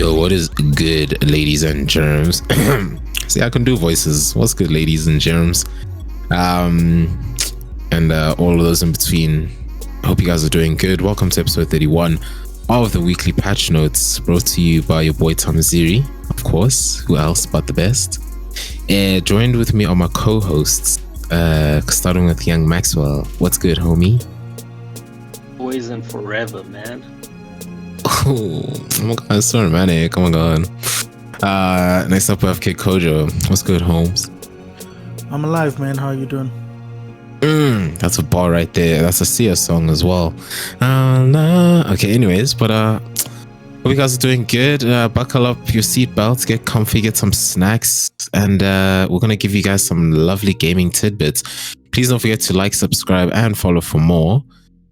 Yo, what is good, ladies and germs? See, I can do voices. What's good, ladies and germs? And all of those in between. I hope you guys are doing good. Welcome to episode 31 of the weekly patch notes, brought to you by your boy Thamziri, of course. Who else but the best? Joined with me are my co-hosts, starting with Young Maxwell. What's good, homie? Boys and forever, man. Oh my god, it's so romantic. Oh my god. Next up we have Kid Kojo. What's good, Holmes? I'm alive, man. How are you doing? That's a bar right there. That's a Sia song as well. Okay, anyways, but hope you guys are doing good. Buckle up your seatbelts, get comfy, get some snacks, and we're gonna give you guys some lovely gaming tidbits. Please don't forget to like, subscribe, and follow for more.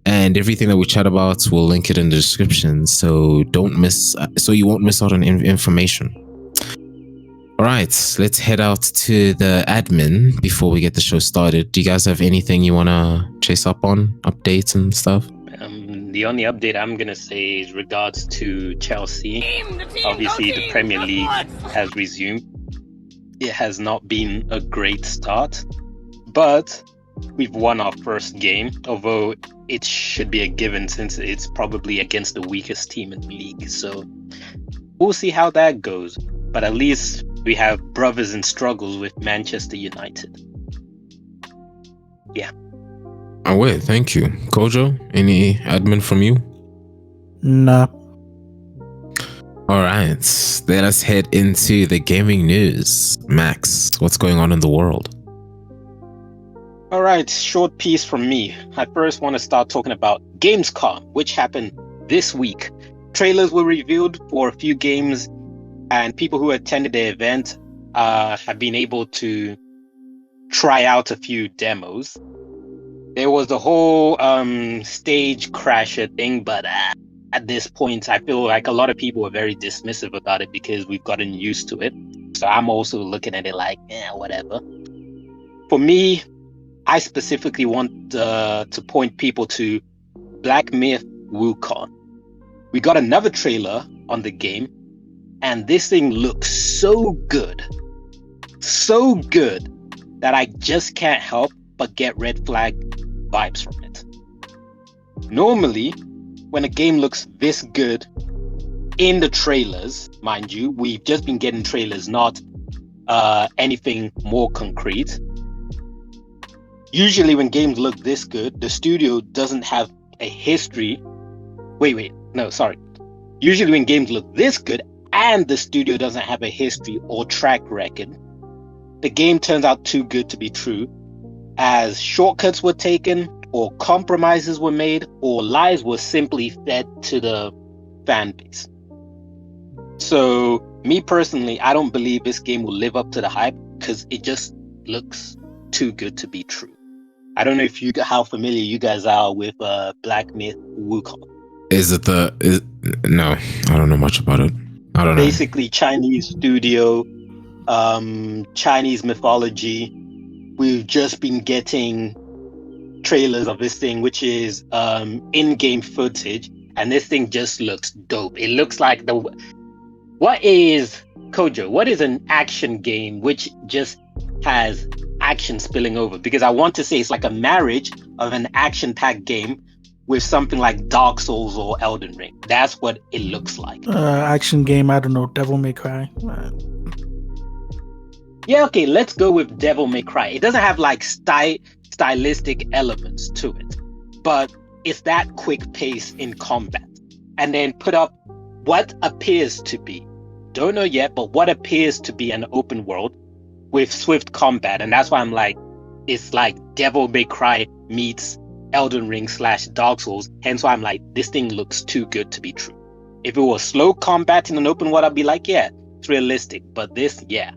And everything that we chat about, we'll link it in the description, so you won't miss out on information. All right, let's head out to the admin before we get the show started. Do you guys have anything you want to chase up on, updates and stuff? The only update I'm going to say is regards to Chelsea. Obviously, the Premier League has resumed. It has not been a great start, but we've won our first game, although it should be a given since it's probably against the weakest team in the league. So we'll see how that goes. But at least we have brothers in struggles with Manchester United. Yeah. Oh, wait, thank you. Kojo, any admin from you? Nah. All right, let us head into the gaming news. Max, what's going on in the world? All right, short piece from me. I first want to start talking about Gamescom, which happened this week. Trailers were revealed for a few games, and people who attended the event have been able to try out a few demos. There was the whole stage crasher thing, but at this point, I feel like a lot of people were very dismissive about it because we've gotten used to it. So I'm also looking at it like, whatever. For me, I specifically want to point people to Black Myth Wukong. We got another trailer on the game, and this thing looks so good that I just can't help but get red flag vibes from it. Normally, when a game looks this good in the trailers, mind you, we've just been getting trailers, not anything more concrete. Usually when games look this good, the studio doesn't have a history. Usually when games look this good and the studio doesn't have a history or track record, the game turns out too good to be true, as shortcuts were taken, or compromises were made, or lies were simply fed to the fan base. So, me personally, I don't believe this game will live up to the hype because it just looks too good to be true. I don't know how familiar you guys are with Black Myth Wukong. No, I don't know much about it. I don't know. Basically, Chinese studio, Chinese mythology. We've just been getting trailers of this thing, which is in-game footage, and this thing just looks dope. It looks like what is an action game which just has action spilling over? Because I want to say it's like a marriage of an action-packed game with something like Dark Souls or Elden Ring. That's what it looks like. Action game, I don't know, Devil May Cry. Yeah, okay, let's go with Devil May Cry. It doesn't have like stylistic elements to it, but it's that quick pace in combat. And then put up what appears to be, don't know yet, but what appears to be an open world with swift combat. And that's why I'm like, it's like Devil May Cry meets Elden Ring / Dark Souls. Hence why I'm like, this thing looks too good to be true. If it was slow combat in an open world, I'd be like, yeah, it's realistic. But this, yeah.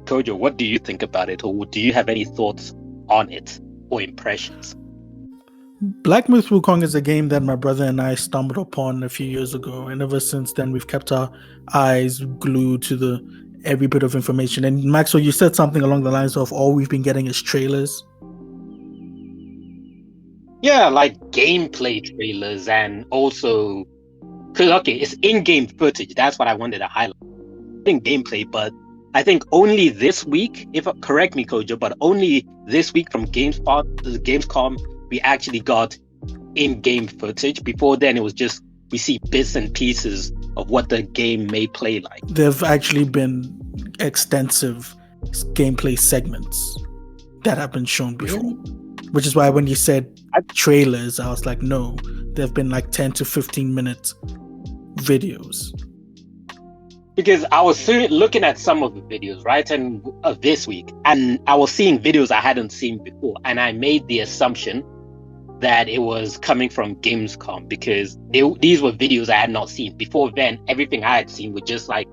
Kojo, what do you think about it? Or do you have any thoughts on it or impressions? Black Myth Wukong is a game that my brother and I stumbled upon a few years ago. And ever since then, we've kept our eyes glued to every bit of information. And Maxwell, you said something along the lines of all we've been getting is trailers. Yeah, like gameplay trailers and also because okay, it's in-game footage. That's what I wanted to highlight. In gameplay, but I think only this week, correct me, Kojo, but only this week from Gamescom, we actually got in-game footage. Before then, it was just we see bits and pieces of what the game may play like. There've actually been extensive gameplay segments that have been shown before, which is why when you said trailers, I was like, no, there've been like 10 to 15 minute videos. Because I was looking at some of the videos, right, and this week, and I was seeing videos I hadn't seen before, and I made the assumption that it was coming from Gamescom because these were videos I had not seen before. Then everything I had seen was just like,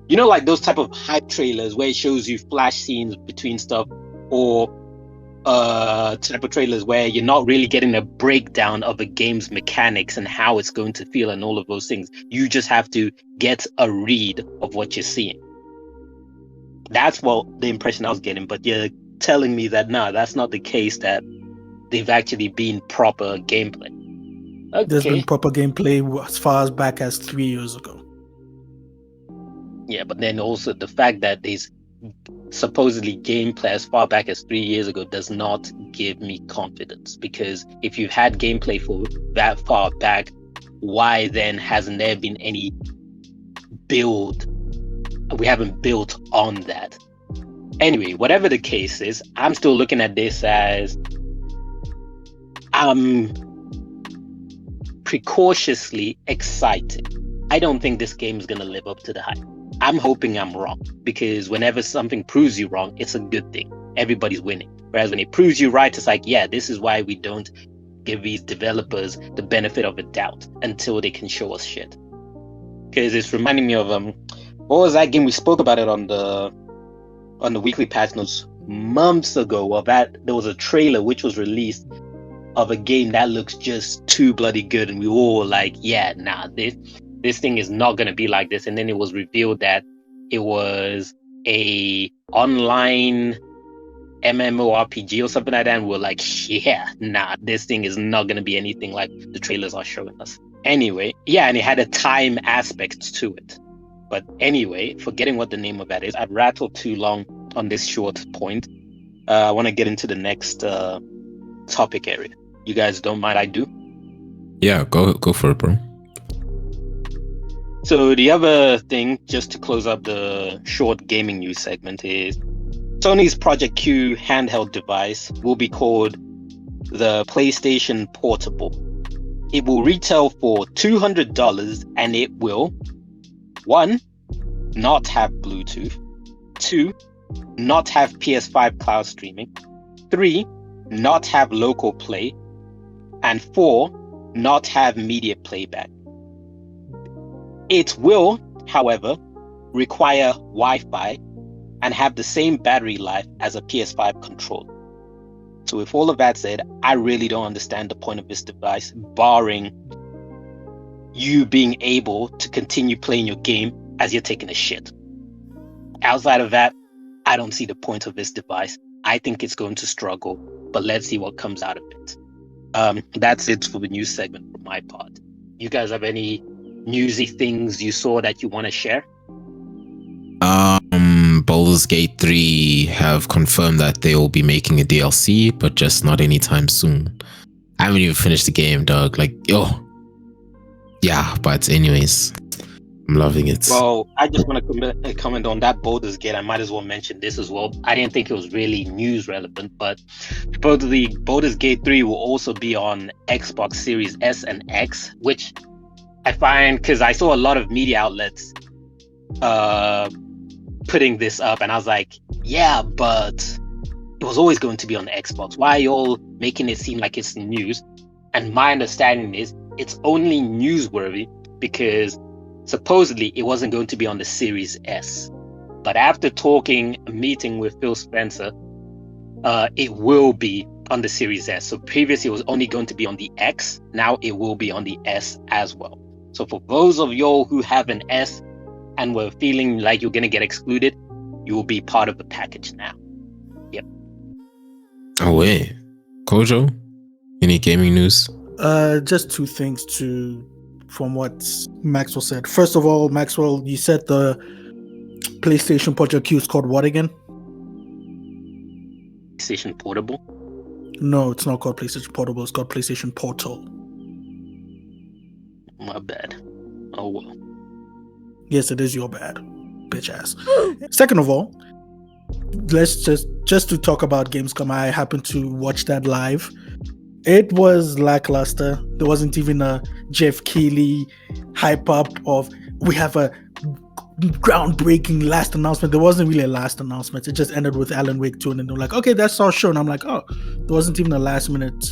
you know, like those type of hype trailers where it shows you flash scenes between stuff, or type of trailers where you're not really getting a breakdown of the game's mechanics and how it's going to feel and all of those things. You just have to get a read of what you're seeing. That's what the impression I was getting, but you're telling me that no, that's not the case, that they've actually been proper gameplay. Okay. There's been proper gameplay as far as back as 3 years ago. Yeah, but then also the fact that there's supposedly gameplay as far back as 3 years ago does not give me confidence, because if you've had gameplay for that far back, why then hasn't there been any build? We haven't built on that. Anyway, whatever the case is, I'm still looking at this as I'm precautiously excited. I don't think this game is going to live up to the hype. I'm hoping I'm wrong, because whenever something proves you wrong, it's a good thing. Everybody's winning. Whereas when it proves you right, it's like, yeah, this is why we don't give these developers the benefit of a doubt until they can show us shit. Because it's reminding me of what was that game? We spoke about it on the weekly patch notes months ago. Of that, there was a trailer which was released of a game that looks just too bloody good, and we all were like, yeah, nah, this thing is not going to be like this. And then it was revealed that it was a online MMORPG or something like that, and we're like, yeah, nah, this thing is not going to be anything like the trailers are showing us. Anyway, yeah, and it had a time aspect to it. But anyway, forgetting what the name of that is, I've rattled too long on this short point. I want to get into the next topic area. You guys don't mind I do? Yeah, go for it, bro. So the other thing, just to close up the short gaming news segment, is Sony's Project Q handheld device will be called the PlayStation Portable. It will retail for $200, and it will 1. Not have Bluetooth. 2. Not have PS5 cloud streaming. 3. Not have local play. And 4. Not have media playback. It will, however, require Wi-Fi and have the same battery life as a PS5 controller. So with all of that said, I really don't understand the point of this device, barring you being able to continue playing your game as you're taking a shit. Outside of that, I don't see the point of this device. I think it's going to struggle, but let's see what comes out of it. That's it for the news segment for my part. You guys have any newsy things you saw that you want to share? Baldur's Gate 3 have confirmed that they will be making a DLC, but just not anytime soon. I haven't even finished the game, dog. Like, yeah, but anyways, I'm loving it. Well, I just want to comment on that Baldur's Gate. I might as well mention this as well. I didn't think it was really news relevant, but supposedly Baldur's Gate 3 will also be on Xbox Series S and X, which I find, because I saw a lot of media outlets putting this up, and I was like, yeah, but it was always going to be on the Xbox. Why are you all making it seem like it's news? And my understanding is it's only newsworthy because supposedly it wasn't going to be on the Series S. But after meeting with Phil Spencer, it will be on the Series S. So previously it was only going to be on the X. Now it will be on the S as well. So for those of y'all who have an S and were feeling like you're going to get excluded, you will be part of the package now. Yep. Oh, wait. Kojo, any gaming news? Just two things to from what Maxwell said. First of all, Maxwell, you said the PlayStation Project Q is called what again? PlayStation Portable? No, it's not called PlayStation Portable. It's called PlayStation Portal. My bad. Oh well. Yes, it is your bad, bitch ass. Second of all, let's just to talk about Gamescom. I happened to watch that live. It was lackluster. There wasn't even a Jeff Keighley hype up of we have a groundbreaking last announcement. There wasn't really a last announcement. It just ended with Alan Wake 2, and then they're like, okay, that's our show. And I'm like, oh, there wasn't even a last minute,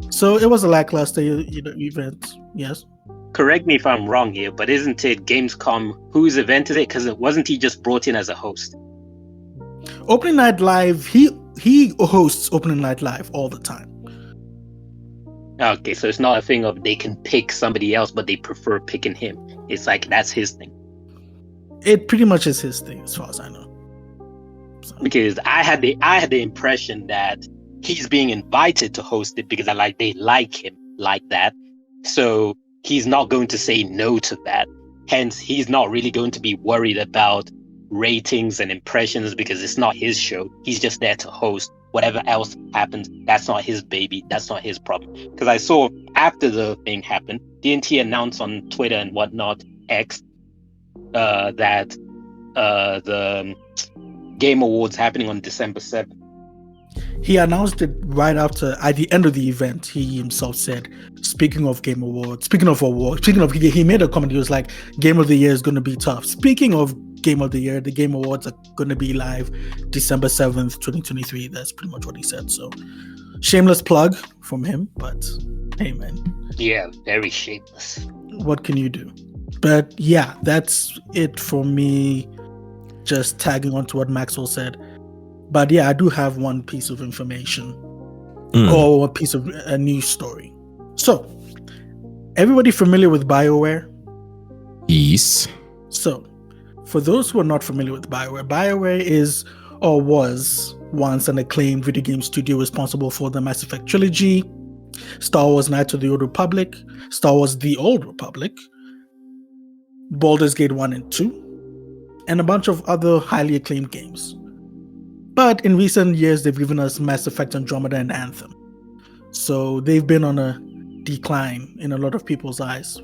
So it was a lackluster event. Yes. Correct me if I'm wrong here, but isn't it Gamescom whose event is it? Because it wasn't he just brought in as a host? Opening Night Live, he hosts Opening Night Live all the time. Okay, so it's not a thing of they can pick somebody else, but they prefer picking him. It's like that's his thing. It pretty much is his thing, as far as I know. So. Because I had the impression that he's being invited to host it because they like him like that. So he's not going to say no to that. Hence, he's not really going to be worried about ratings and impressions because it's not his show. He's just there to host. Whatever else happens, that's not his baby. That's not his problem. Because I saw after the thing happened, didn't he announce on Twitter and whatnot, X, that the Game Awards happening on December 7th? He announced it right after, at the end of the event. He himself said, speaking of Game Awards, he made a comment. He was like, Game of the Year is going to be tough. Speaking of Game of the Year, the Game Awards are going to be live December 7th, 2023. That's pretty much what he said. So, shameless plug from him, but hey, man. Yeah, very shameless. What can you do? But yeah, that's it for me, just tagging on to what Maxwell said. But yeah, I do have one piece of information or a piece of a news story. So, everybody familiar with BioWare? Yes. So, for those who are not familiar with BioWare, BioWare is or was once an acclaimed video game studio responsible for the Mass Effect trilogy, Star Wars Knights of the Old Republic, Star Wars The Old Republic, Baldur's Gate 1 and 2, and a bunch of other highly acclaimed games. But in recent years, they've given us Mass Effect Andromeda and Anthem. So they've been on a decline in a lot of people's eyes.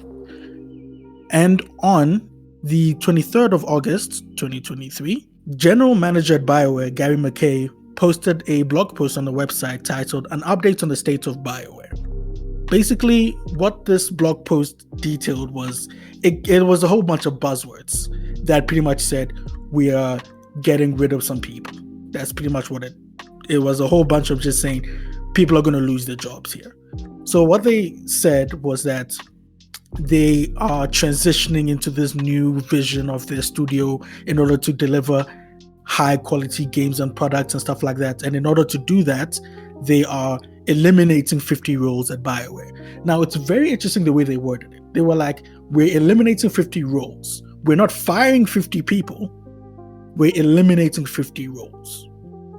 And on the 23rd of August, 2023, General Manager at BioWare, Gary McKay, posted a blog post on the website titled An Update on the State of BioWare. Basically, what this blog post detailed was, it was a whole bunch of buzzwords that pretty much said, we are getting rid of some people. That's pretty much what it was, a whole bunch of just saying people are going to lose their jobs here. So what they said was that they are transitioning into this new vision of their studio in order to deliver high quality games and products and stuff like that. And in order to do that, they are eliminating 50 roles at BioWare. Now, it's very interesting the way they worded it. They were like, we're eliminating 50 roles. We're not firing 50 people. We're eliminating 50 roles.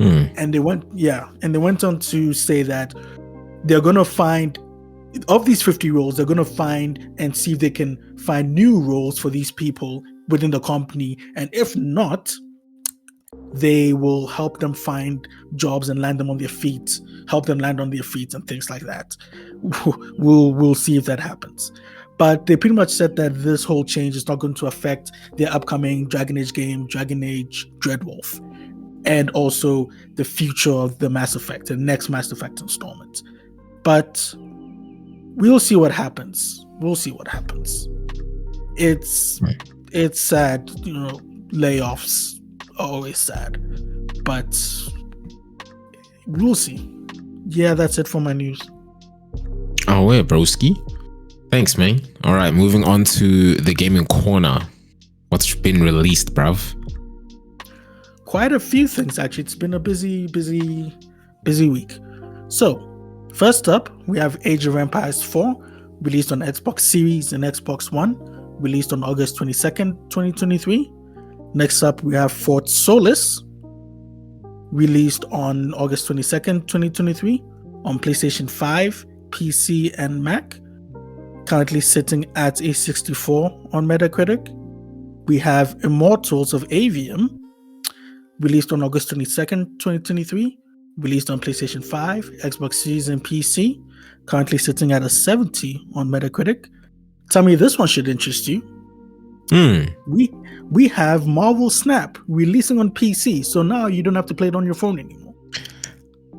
And they went on to say that they're going to find, of these 50 roles, they're going to find and see if they can find new roles for these people within the company. And if not, they will help them find jobs and land them on their feet, and things like that. We'll see if that happens. But they pretty much said that this whole change is not going to affect their upcoming Dragon Age game, Dragon Age Dreadwolf, and also the future of the Mass Effect, the next Mass Effect installment. But we'll see what happens. It's sad, layoffs are always sad, but we'll see. Yeah, that's it for my news. Oh, wait, broski. Thanks, man. All right, moving on to the gaming corner. What's been released, bruv? Quite a few things, actually. It's been a busy week. So, first up, we have Age of Empires 4, released on Xbox Series and Xbox One, released on August 22nd, 2023. Next up, we have Fort Solis, released on August 22nd, 2023, on PlayStation 5, PC, and Mac. currently sitting at a 64 on Metacritic. We have Immortals of Avium, released on August 22nd, 2023, released on PlayStation 5, Xbox Series, and PC, currently sitting at a 70 on Metacritic. Tell me, this one should interest you. We have Marvel Snap releasing on PC, so now you don't have to play it on your phone anymore.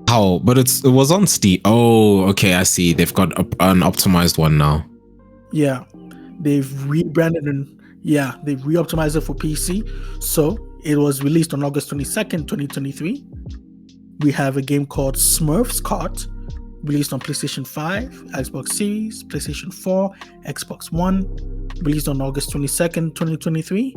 How? But it was on Steam. Oh, okay, I see. They've got an optimized one now. Yeah, they've rebranded and they've re-optimized it for PC. So it was released on August 22nd, 2023. We have a game called Smurfs Kart, released on PlayStation 5, Xbox Series, PlayStation 4, Xbox One, released on August 22nd, 2023.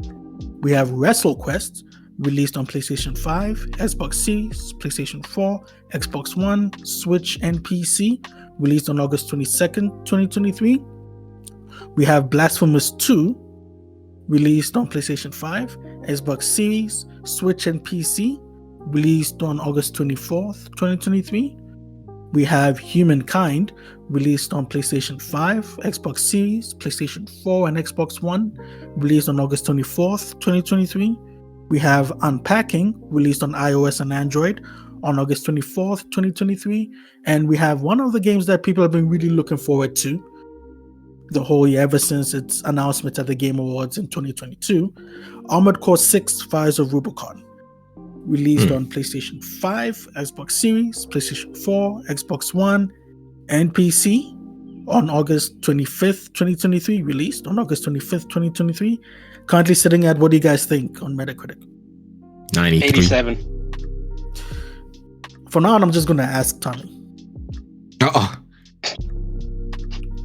We have WrestleQuest, released on PlayStation 5, Xbox Series, PlayStation 4, Xbox One, Switch, and PC, released on August 22nd, 2023. We have Blasphemous 2, released on PlayStation 5, Xbox Series, Switch, and PC, released on August 24th, 2023. We have Humankind, released on PlayStation 5, Xbox Series, PlayStation 4, and Xbox One, released on August 24th, 2023. We have Unpacking, released on iOS and Android on August 24th, 2023. And we have one of the games that people have been really looking forward to the whole year ever since its announcement at the Game Awards in 2022, Armored Core 6 Fires of Rubicon, released on PlayStation 5, Xbox Series, PlayStation 4, Xbox One, and PC on August 25th, 2023, released on August 25th, 2023. Currently sitting at, what do you guys think on Metacritic? 93. 87. For now, I'm just going to ask Tommy.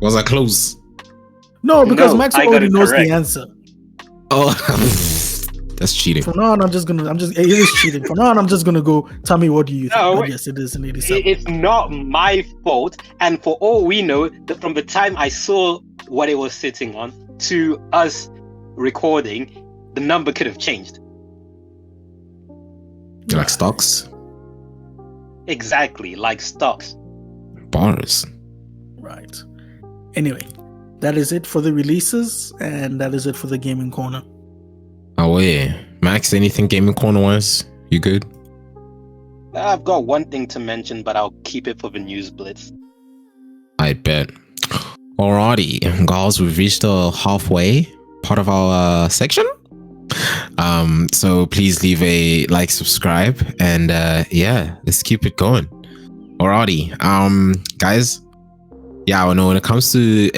Was I close? No, because Max I got already it knows correct. the answer. Oh, that's cheating. For now, it is cheating. For now, I'm just gonna go. Tell me, what do you think? No, But yes, it is an 87. It's not my fault. And for all we know, from the time I saw what it was sitting on to us recording, the number could have changed. Like stocks? Exactly, like stocks. Bars. Right. Anyway, that is it for the releases, and that is it for the gaming corner. Oh, yeah. Max, anything gaming corner wise? You good? I've got one thing to mention, but I'll keep it for the news blitz. I bet. Alrighty, guys, we've reached the halfway part of our section. So please leave a like, subscribe, and let's keep it going. Alrighty, guys. Yeah, well, no, when it comes to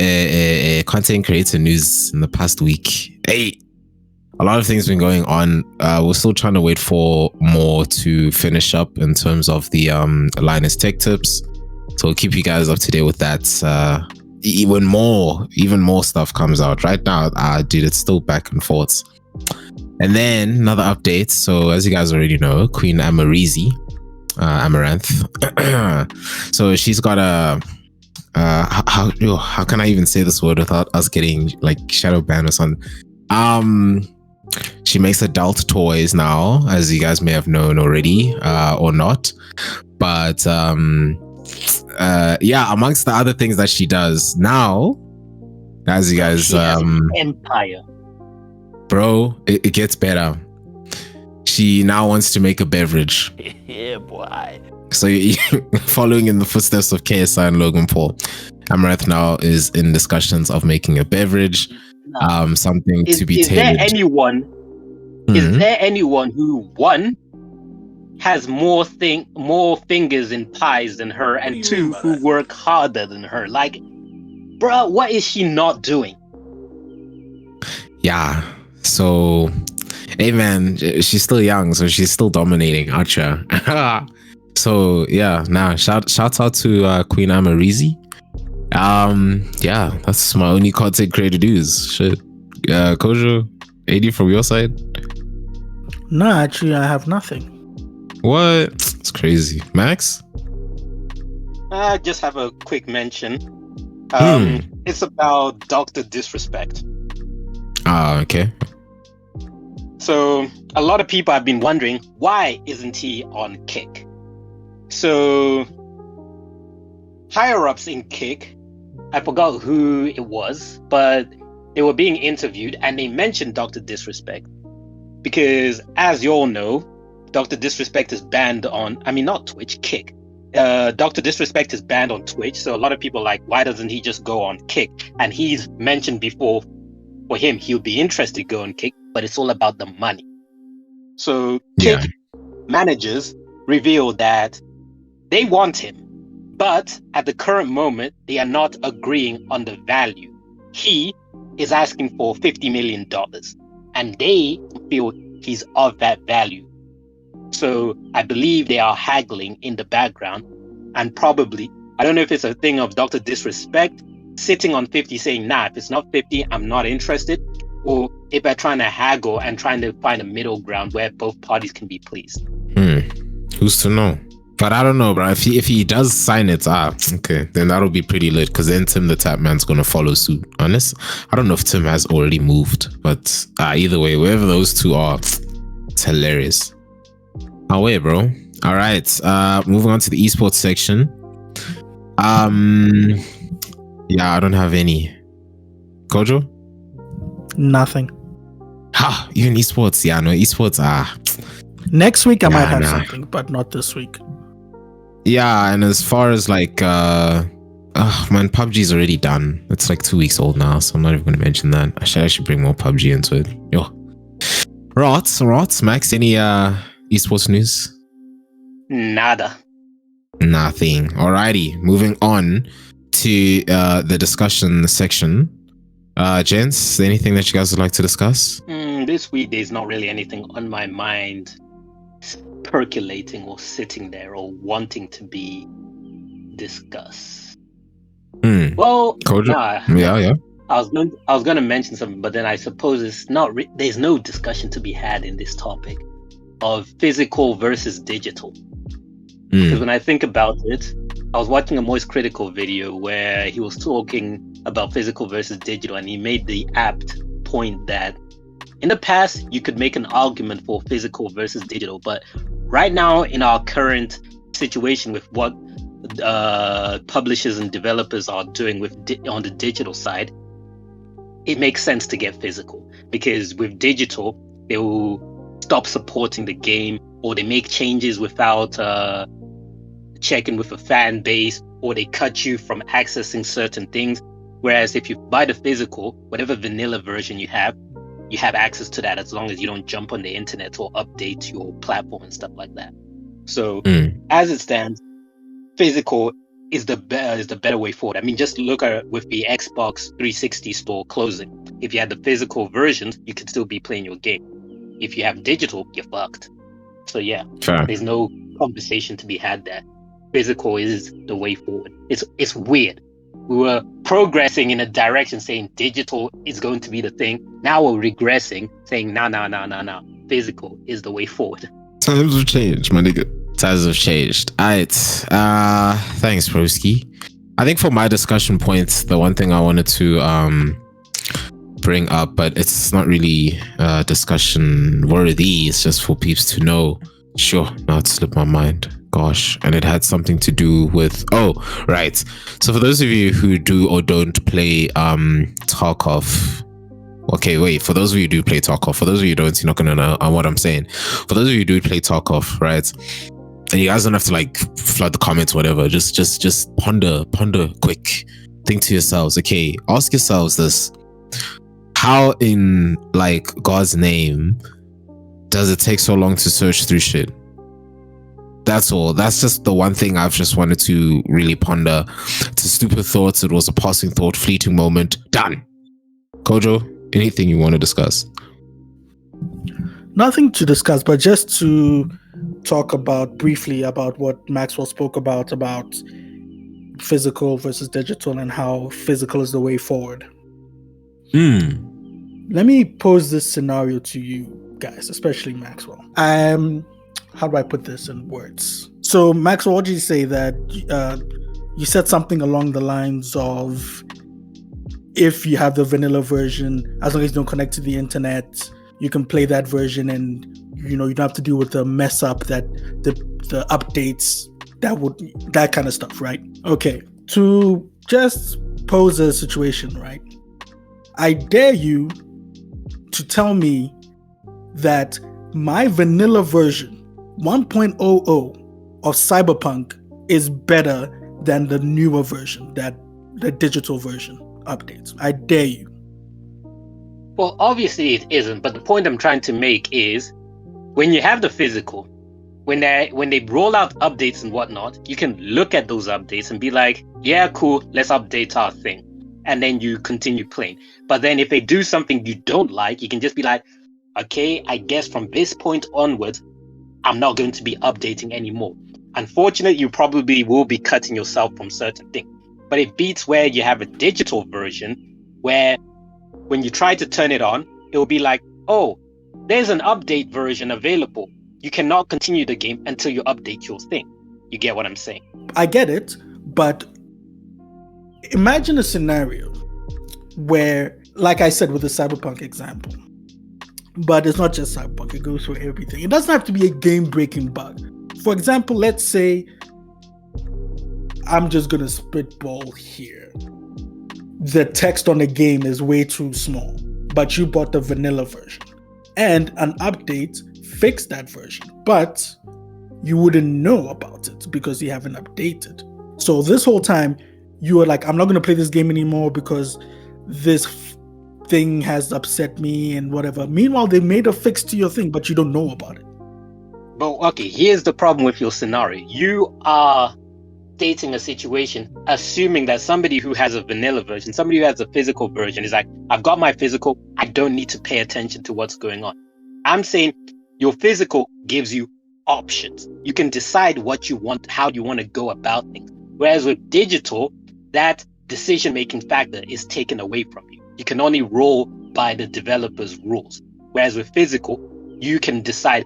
content creator news in the past week, a lot of things been going on. We're still trying to wait for more to finish up in terms of the Linus Tech Tips. So we'll keep you guys up to date with that. Even more stuff comes out right now. Dude, it's still back and forth. And then another update. So as you guys already know, Queen Amaranth. So she's got a how can I even say this word without us getting like shadow ban or something? She makes adult toys now, as you guys may have known already, or not. But amongst the other things that she does now, as you guys She has an empire. Bro, it gets better. She now wants to make a beverage. Yeah, boy. So following in the footsteps of KSI and Logan Paul, Amaranth now is in discussions of making a beverage. Something to be tailored. Is there anyone who, one, has more fingers in pies than her, and two, who work harder than her? Like, bruh, what is she not doing? Yeah. So, hey man, she's still young, so she's still dominating, Archer. So yeah, shout out to Queen Amaranth. That's my only content creator news. Shit. Kojo, AD from your side? No, actually, I have nothing. What? It's crazy. Max? I just have a quick mention. It's about DrDisrespect. Okay. So a lot of people have been wondering, why isn't he on Kick? So higher ups in Kick I forgot who it was, but they were being interviewed and they mentioned Dr. Disrespect. Because as you all know, Dr. Disrespect is banned on, not Twitch, Kick. Dr. Disrespect is banned on Twitch, so a lot of people are like, why doesn't he just go on Kick? And he's mentioned before, for him, he'll be interested to go on Kick, but it's all about the money. So Kick managers revealed that they want him, but at the current moment, they are not agreeing on the value. He is asking for $50 million, and they feel he's of that value. So I believe they are haggling in the background, and probably, I don't know if it's a thing of Dr. Disrespect sitting on 50 saying, nah, if it's not 50, I'm not interested, or if they're trying to haggle and trying to find a middle ground where both parties can be pleased. Who's to know? But I don't know, bro. If he does sign it, okay, then that'll be pretty lit, because then Tim the Tap Man's gonna follow suit. Honest, I don't know if Tim has already moved, but either way, wherever those two are, it's hilarious. Away, bro. All right, moving on to the esports section. Yeah, I don't have any. Kojo? Nothing. Even esports. Yeah, no, esports. Next week I might have something, but not this week. Yeah, and as far as like, man, PUBG's already done. It's like 2 weeks old now, so I'm not even going to mention that. I should bring more PUBG into it. Yo. Rots, Max, any esports news? Nada. Nothing. Alrighty, moving on to the discussion section. Gents, anything that you guys would like to discuss? This week there's not really anything on my mind percolating or sitting there or wanting to be discussed. Well, yeah. I was going to mention something, but then I suppose it's not. There's no discussion to be had in this topic of physical versus digital. Because when I think about it, I was watching a Moist Critical video where he was talking about physical versus digital, and he made the apt point that in the past you could make an argument for physical versus digital, but right now in our current situation with what publishers and developers are doing on the digital side, it makes sense to get physical, because with digital they will stop supporting the game, or they make changes without checking with a fan base, or they cut you from accessing certain things. Whereas if you buy the physical, whatever vanilla version you have access to that, as long as you don't jump on the internet or update your platform and stuff like that. So as it stands, physical is the better way forward. I mean, just look at it with the Xbox 360 store closing. If you had the physical versions, you could still be playing your game. If you have digital, you're fucked. So yeah, There's no conversation to be had there. Physical is the way forward. It's weird. We were progressing in a direction saying digital is going to be the thing. Now we're regressing, saying no. Physical is the way forward. Times have changed, my nigga. Times have changed. Alright. Thanks, Broski. I think for my discussion points, the one thing I wanted to bring up, but it's not really discussion worthy, it's just for peeps to know. Sure, now it slipped my mind. Gosh, and it had something to do with right. So for those of you who do or don't play Tarkov, okay, wait, for those of you who do play Tarkov, for those of you who don't, you're not gonna know what I'm saying. For those of you who do play Tarkov, right, and you guys don't have to like flood the comments, whatever, just ponder quick, think to yourselves, okay, ask yourselves this: how in like God's name does it take so long to search through shit? That's all. That's just the one thing I've just wanted to really ponder. It's a stupid thought. It was a passing thought, fleeting moment. Done. Kojo, anything you want to discuss? Nothing to discuss, but just to talk briefly about what Maxwell spoke about physical versus digital and how physical is the way forward. Let me pose this scenario to you guys, especially Maxwell. How do I put this in words? So, Maxwell, what did you say that you said something along the lines of, if you have the vanilla version, as long as you don't connect to the internet, you can play that version, and you don't have to deal with the mess up that the updates that kind of stuff, right? Okay, to just pose a situation, right? I dare you to tell me that my vanilla version 1.00 of Cyberpunk is better than the newer version, that the digital version updates. I dare you. Well, obviously it isn't, but the point I'm trying to make is when you have the physical, when they roll out updates and whatnot, you can look at those updates and be like, yeah, cool, let's update our thing. And then you continue playing. But then if they do something you don't like, you can just be like, okay, I guess from this point onwards, I'm not going to be updating anymore. Unfortunately, you probably will be cutting yourself from certain things. But it beats where you have a digital version where when you try to turn it on, it will be like, oh, there's an update version available. You cannot continue the game until you update your thing. You get what I'm saying? I get it, but imagine a scenario where, like I said with the Cyberpunk example, but it's not just Cyberpunk, it goes through everything. It doesn't have to be a game-breaking bug. For example, let's say, I'm just going to spitball here. The text on the game is way too small, but you bought the vanilla version. And an update fixed that version, but you wouldn't know about it because you haven't updated. So this whole time, you were like, I'm not going to play this game anymore because this thing has upset me and whatever. Meanwhile, they made a fix to your thing, but you don't know about it. But okay, here's the problem with your scenario. You are stating a situation, assuming that somebody who has a vanilla version, somebody who has a physical version is like, I've got my physical, I don't need to pay attention to what's going on. I'm saying your physical gives you options. You can decide what you want, how you want to go about things. Whereas with digital, that decision-making factor is taken away from you. You can only roll by the developer's rules. Whereas with physical, you can decide,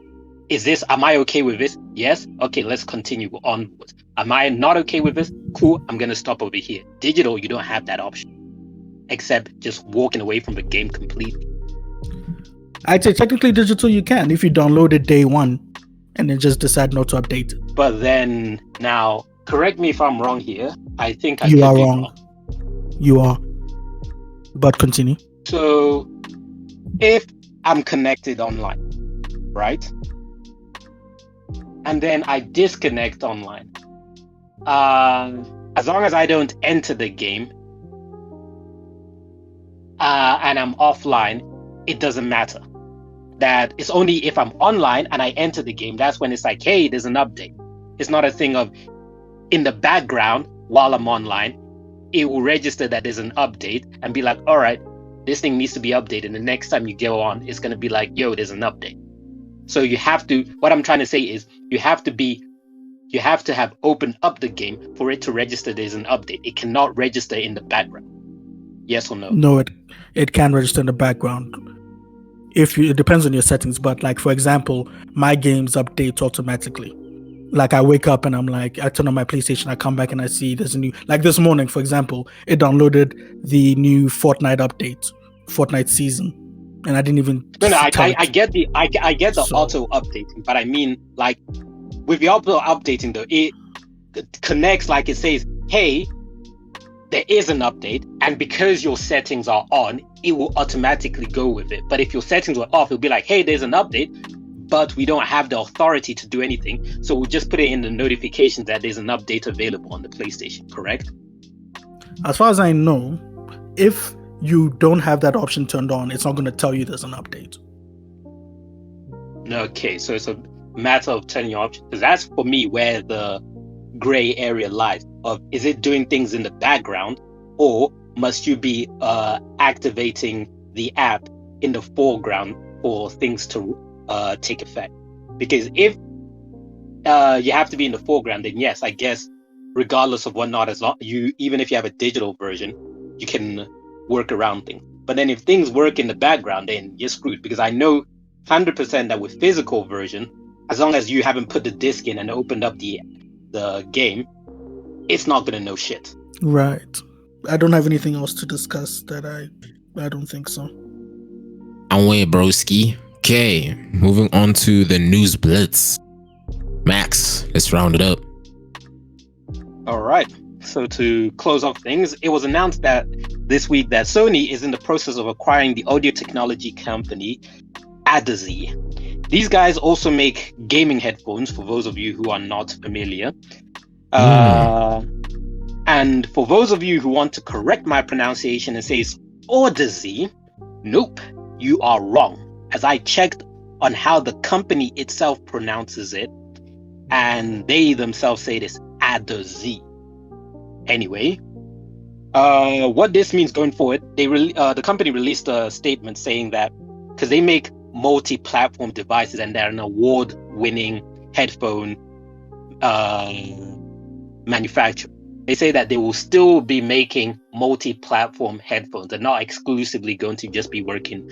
am I okay with this? Yes? Okay, let's continue onwards. Am I not okay with this? Cool, I'm going to stop over here. Digital, you don't have that option. Except just walking away from the game completely. I'd say technically digital you can if you download it day one and then just decide not to update it. But then, now, correct me if I'm wrong here. I think I You could are be wrong. You are. But continue. So, if I'm connected online, right? And then I disconnect online. As long as I don't enter the game and I'm offline, it doesn't matter. That it's only if I'm online and I enter the game, that's when it's like, hey, there's an update. It's not a thing of in the background while I'm online, it will register that there's an update and be like, all right, this thing needs to be updated. And the next time you go on, it's going to be like, yo, there's an update. So you have to, what I'm trying to say is you have to have opened up the game for it to register there's an update. It cannot register in the background. Yes or no? No, it can register in the background. It depends on your settings, but like for example, my games update automatically. Like I wake up and I'm like, I turn on my PlayStation, I come back and I see there's a new, like this morning, for example, it downloaded the new Fortnite season, and I didn't even. No, I get the auto updating, but I mean like with the auto updating though, it connects like it says, hey, there is an update, and because your settings are on, it will automatically go with it. But if your settings were off, it'll be like, hey, there's an update, but we don't have the authority to do anything, so we'll just put it in the notification that there's an update available on the PlayStation, correct? As far as I know, if you don't have that option turned on, it's not going to tell you there's an update. Okay, so it's a matter of turning your option, because that's for me where the gray area lies of, is it doing things in the background, or must you be activating the app in the foreground for things to take effect? Because if you have to be in the foreground, then yes, I guess regardless of whatnot, as long even if you have a digital version, you can work around things. But then if things work in the background, then you're screwed, because I know 100% that with physical version, as long as you haven't put the disc in and opened up the game, it's not gonna know shit. Right. I don't have anything else to discuss that I don't think so. I'm way broski. Okay, moving on to the news blitz. Max, let's round it up. All right. So to close off things, it was announced that this week that Sony is in the process of acquiring the audio technology company DrDisrespect. These guys also make gaming headphones, for those of you who are not familiar. And for those of you who want to correct my pronunciation and say it's DrDisrespect, nope, you are wrong. As I checked on how the company itself pronounces it, and they themselves say this DrDisrespect. Anyway, what this means going forward, the company released a statement saying that because they make multi-platform devices and they're an award-winning headphone manufacturer, they say that they will still be making multi-platform headphones. They're not exclusively going to just be working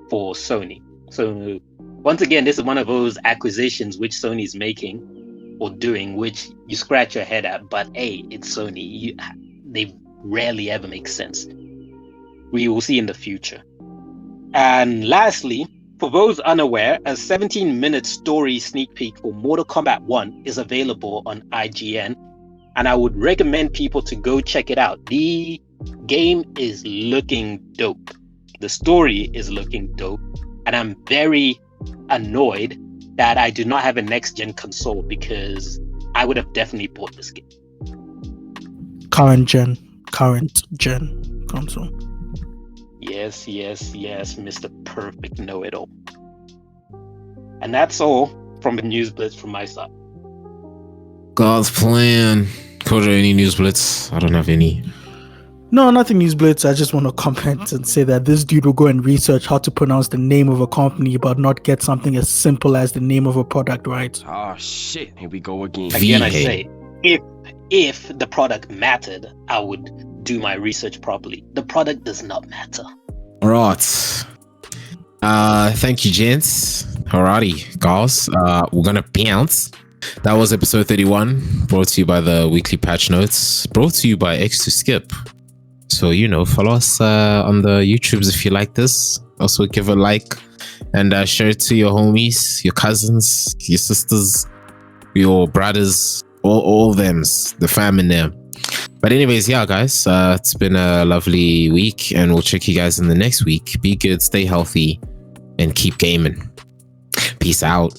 for Sony. So once again, this is one of those acquisitions which Sony is making or doing, which you scratch your head at, but hey, it's Sony. They rarely ever make sense. We will see in the future. And lastly, for those unaware, a 17-minute story sneak peek for Mortal Kombat 1 is available on IGN, and I would recommend people to go check it out. The game is looking dope. The story is looking dope, and I'm very annoyed that I do not have a next-gen console, because I would have definitely bought this game. Current gen console. Yes, Mr. Perfect Know-It-All. And that's all from the News Blitz from my side. God's plan. Kojo, any News Blitz? I don't have any. No, nothing News Blitz. I just want to comment and say that this dude will go and research how to pronounce the name of a company, but not get something as simple as the name of a product right. Oh shit, here we go again. Again, I say, if the product mattered, I would do my research properly. The product does not matter. All right. Thank you, gents. Alrighty, guys. We're gonna bounce. That was episode 31, brought to you by the weekly patch notes, brought to you by X2Skip. So, follow us on the YouTubes if you like this. Also, give a like and share it to your homies, your cousins, your sisters, your brothers, all thems, the fam in there. But anyways, yeah, guys, it's been a lovely week, and we'll check you guys in the next week. Be good, stay healthy, and keep gaming. Peace out.